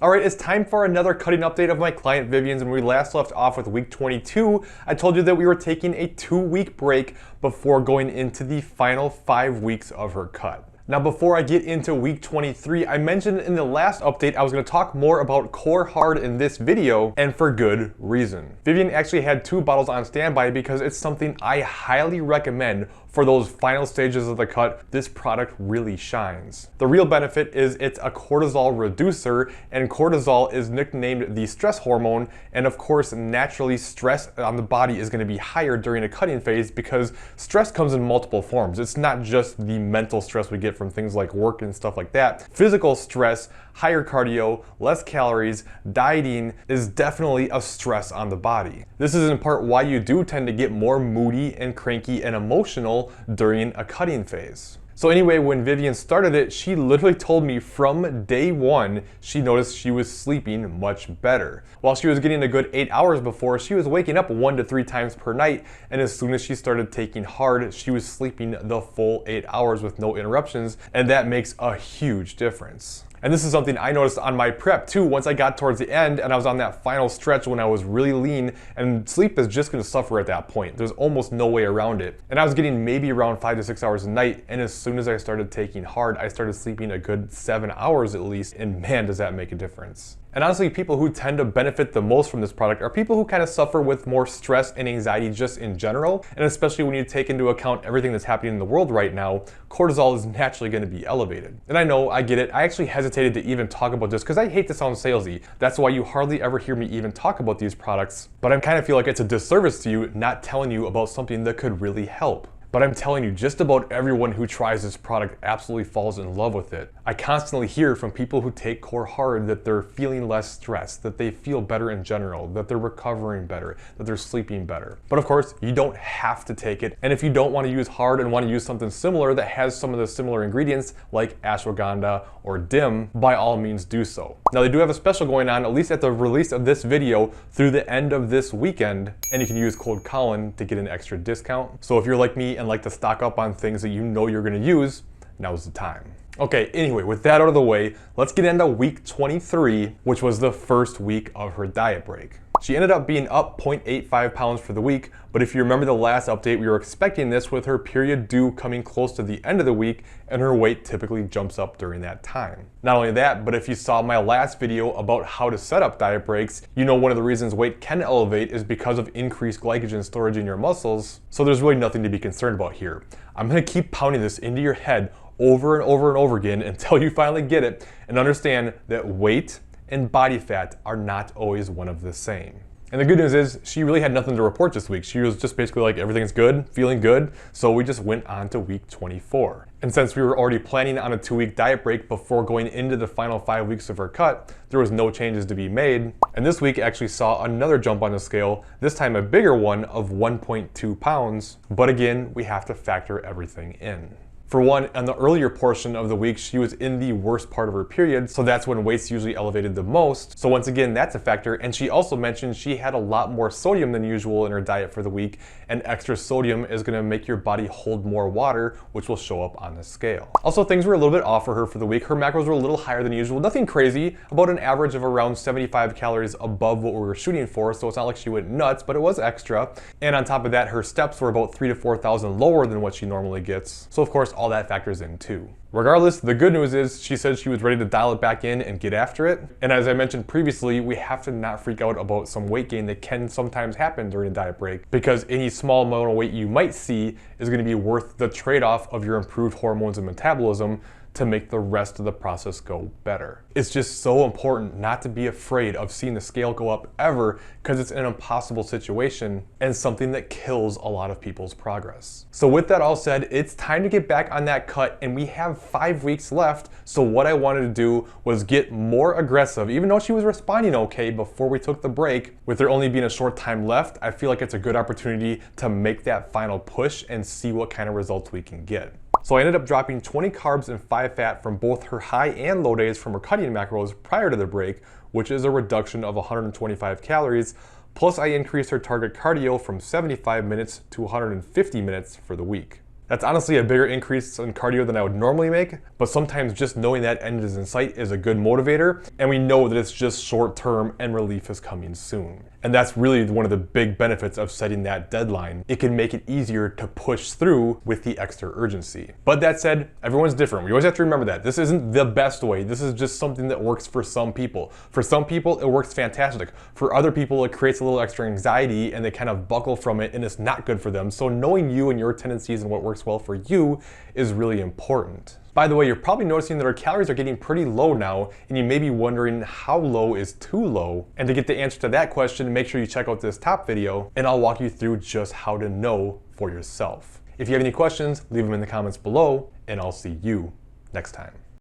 Alright, it's time for another cutting update of my client Vivyen's. When we last left off with week 22, I told you that we were taking a 2-week break before going into the final 5 weeks of her cut. Now before I get into week 23, I mentioned in the last update I was going to talk more about Core Hard in this video, and for good reason. Vivyen actually had 2 bottles on standby because it's something I highly recommend for those final stages of the cut. This product really shines. The real benefit is it's a cortisol reducer, and cortisol is nicknamed the stress hormone, and of course naturally stress on the body is going to be higher during a cutting phase because stress comes in multiple forms. It's not just the mental stress we get from things like work and stuff like that. Physical stress, higher cardio, less calories, dieting is definitely a stress on the body. This is in part why you do tend to get more moody and cranky and emotional during a cutting phase. So anyway, when Vivyen started it, she literally told me from day 1 she noticed she was sleeping much better. While she was getting a good 8 hours before, she was waking up 1 to 3 times per night, and as soon as she started taking hard, she was sleeping the full 8 hours with no interruptions, and that makes a huge difference. And this is something I noticed on my prep too. Once I got towards the end and I was on that final stretch when I was really lean, and sleep is just going to suffer at that point. There's almost no way around it. And I was getting maybe around 5 to 6 hours a night, and as soon as I started taking hard, I started sleeping a good 7 hours at least, and man, does that make a difference. And honestly, people who tend to benefit the most from this product are people who kind of suffer with more stress and anxiety just in general, and especially when you take into account everything that's happening in the world right now, cortisol is naturally going to be elevated. And I know, I get it, I actually hesitated to even talk about this because I hate to sound salesy. That's why you hardly ever hear me even talk about these products, but I kind of feel like it's a disservice to you not telling you about something that could really help. But I'm telling you, just about everyone who tries this product absolutely falls in love with it. I constantly hear from people who take Core Hard that they're feeling less stressed, that they feel better in general, that they're recovering better, that they're sleeping better. But of course, you don't have to take it. And if you don't want to use hard and want to use something similar that has some of the similar ingredients like ashwagandha or dim, by all means do so. Now they do have a special going on, at least at the release of this video, through the end of this weekend, and you can use code Colin to get an extra discount. So if you're like me and like to stock up on things that you know you're going to use, now's the time. Okay, anyway, with that out of the way, let's get into week 23, which was the first week of her diet break. She ended up being up 0.85 pounds for the week, but if you remember the last update, we were expecting this with her period due coming close to the end of the week, and her weight typically jumps up during that time. Not only that, but if you saw my last video about how to set up diet breaks, you know one of the reasons weight can elevate is because of increased glycogen storage in your muscles, so there's really nothing to be concerned about here. I'm going to keep pounding this into your head over and over and over again until you finally get it and understand that weight and body fat are not always one of the same. And the good news is she really had nothing to report this week. She was just basically like, everything's good, feeling good. So we just went on to week 24. And since we were already planning on a 2-week diet break before going into the final 5 weeks of her cut, there was no changes to be made. And this week actually saw another jump on the scale, this time a bigger one of 1.2 pounds. But again, we have to factor everything in. For one, in the earlier portion of the week, she was in the worst part of her period, so that's when weight's usually elevated the most. So once again, that's a factor. And she also mentioned she had a lot more sodium than usual in her diet for the week, and extra sodium is going to make your body hold more water, which will show up on the scale. Also, things were a little bit off for her for the week. Her macros were a little higher than usual, nothing crazy, about an average of around 75 calories above what we were shooting for, so it's not like she went nuts, but it was extra. And on top of that, her steps were about 3,000 to 4,000 lower than what she normally gets. So of course, all that factors in too. Regardless, the good news is she said she was ready to dial it back in and get after it. And as I mentioned previously, we have to not freak out about some weight gain that can sometimes happen during a diet break, because any small amount of weight you might see is going to be worth the trade-off of your improved hormones and metabolism to make the rest of the process go better. It's just so important not to be afraid of seeing the scale go up ever, because it's an impossible situation and something that kills a lot of people's progress. So with that all said, it's time to get back on that cut, and we have 5 weeks left. So what I wanted to do was get more aggressive. Even though she was responding okay before we took the break, with there only being a short time left, I feel like it's a good opportunity to make that final push and see what kind of results we can get. So I ended up dropping 20 carbs and 5 fat from both her high and low days from her cutting macros prior to the break, which is a reduction of 125 calories. Plus I increased her target cardio from 75 minutes to 150 minutes for the week. That's honestly a bigger increase in cardio than I would normally make, but sometimes just knowing that end is in sight is a good motivator, and we know that it's just short term and relief is coming soon. And that's really one of the big benefits of setting that deadline. It can make it easier to push through with the extra urgency. But that said, everyone's different. We always have to remember that. This isn't the best way. This is just something that works for some people. For some people, it works fantastic. For other people, it creates a little extra anxiety and they kind of buckle from it and it's not good for them. So knowing you and your tendencies and what works well for you is really important. By the way, you're probably noticing that our calories are getting pretty low now, and you may be wondering how low is too low. And to get the answer to that question, make sure you check out this top video, and I'll walk you through just how to know for yourself. If you have any questions, leave them in the comments below, and I'll see you next time.